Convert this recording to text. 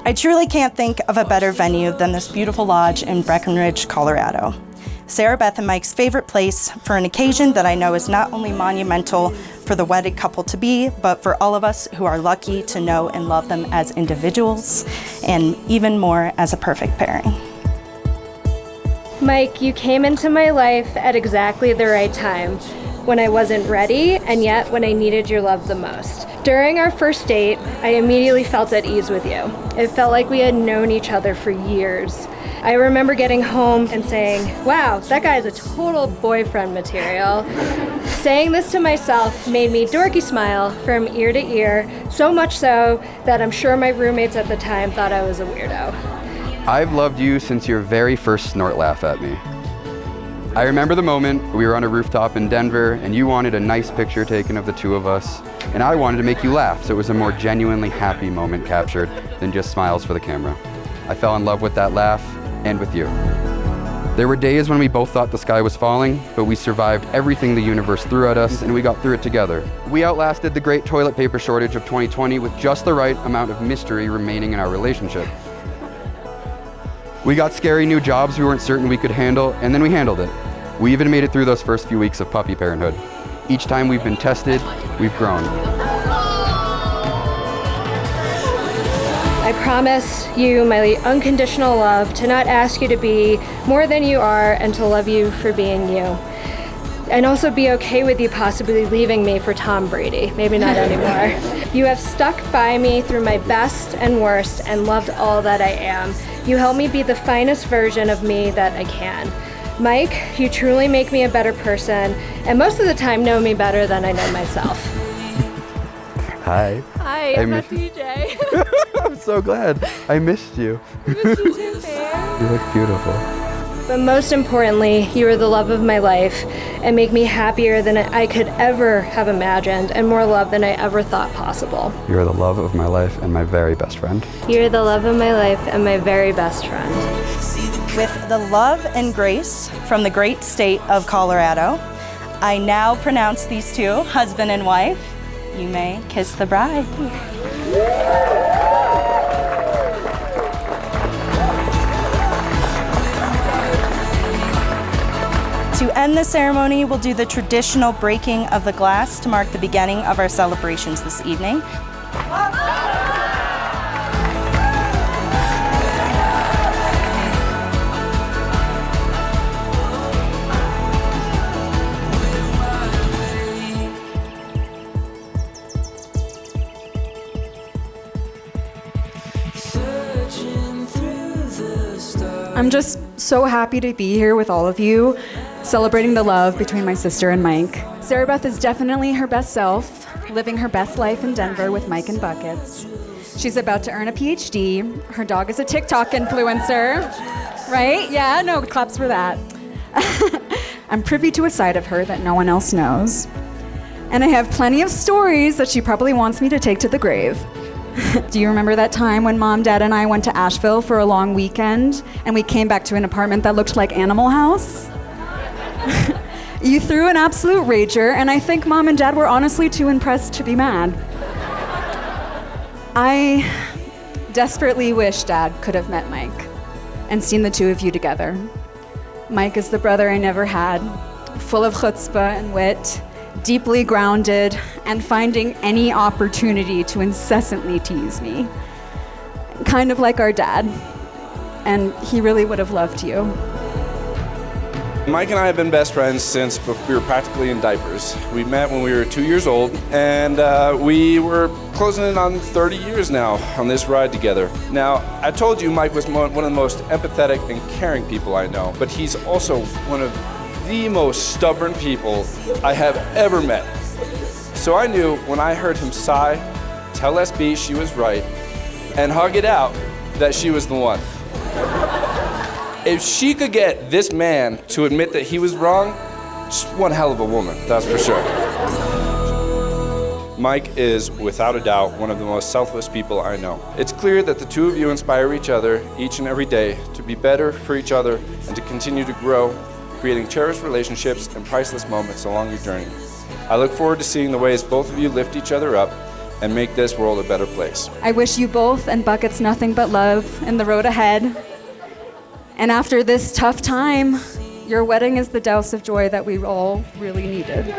I truly can't think of a better venue than this beautiful lodge in Breckenridge, Colorado. Sarabeth and Mike's favorite place for an occasion that I know is not only monumental for the wedded couple-to-be, but for all of us who are lucky to know and love them as individuals, and even more as a perfect pairing. Mike, you came into my life at exactly the right time, when I wasn't ready, and yet when I needed your love the most. During our first date, I immediately felt at ease with you. It felt like we had known each other for years. I remember getting home and saying, wow, that guy is a total boyfriend material. Saying this to myself made me dorky smile from ear to ear, so much so that I'm sure my roommates at the time thought I was a weirdo. I've loved you since your very first snort laugh at me. I remember the moment we were on a rooftop in Denver and you wanted a nice picture taken of the two of us, and I wanted to make you laugh, so it was a more genuinely happy moment captured than just smiles for the camera. I fell in love with that laugh and with you. There were days when we both thought the sky was falling, but we survived everything the universe threw at us and we got through it together. We outlasted the great toilet paper shortage of 2020 with just the right amount of mystery remaining in our relationship. We got scary new jobs we weren't certain we could handle, and then we handled it. We even made it through those first few weeks of puppy parenthood. Each time we've been tested, we've grown. I promise you my unconditional love, to not ask you to be more than you are and to love you for being you. And also be okay with you possibly leaving me for Tom Brady. Maybe not anymore. You have stuck by me through my best and worst and loved all that I am. You help me be the finest version of me that I can. Mike, you truly make me a better person, and most of the time know me better than I know myself. Hi. Hi, I'm not DJ. I'm so glad. I missed you. I missed you too, babe. You look beautiful. But most importantly, you are the love of my life and make me happier than I could ever have imagined, and more love than I ever thought possible. You are the love of my life and my very best friend. You're the love of my life and my very best friend. With the love and grace from the great state of Colorado, I now pronounce these two husband and wife. You may kiss the bride. To end the ceremony, we'll do the traditional breaking of the glass to mark the beginning of our celebrations this evening. I'm just so happy to be here with all of you, celebrating the love between my sister and Mike. Sarabeth is definitely her best self, living her best life in Denver with Mike and Buckets. She's about to earn a PhD. Her dog is a TikTok influencer, right? Yeah, no, claps for that. I'm privy to a side of her that no one else knows. And I have plenty of stories that she probably wants me to take to the grave. Do you remember that time when Mom, Dad, and I went to Asheville for a long weekend and we came back to an apartment that looked like Animal House? You threw an absolute rager, and I think Mom and Dad were honestly too impressed to be mad. I desperately wish Dad could have met Mike and seen the two of you together. Mike is the brother I never had, full of chutzpah and wit, deeply grounded, and finding any opportunity to incessantly tease me. Kind of like our dad. And he really would have loved you. Mike and I have been best friends since we were practically in diapers. We met when we were 2 years old, and we were closing in on 30 years now on this ride together. Now, I told you Mike was one of the most empathetic and caring people I know, but he's also one of the most stubborn people I have ever met. So I knew when I heard him sigh, tell SB she was right, and hug it out that she was the one. If she could get this man to admit that he was wrong, she's one hell of a woman, that's for sure. Mike is, without a doubt, one of the most selfless people I know. It's clear that the two of you inspire each other each and every day to be better for each other and to continue to grow, creating cherished relationships and priceless moments along your journey. I look forward to seeing the ways both of you lift each other up, and make this world a better place. I wish you both and Buckets nothing but love in the road ahead. And after this tough time, your wedding is the douse of joy that we all really needed.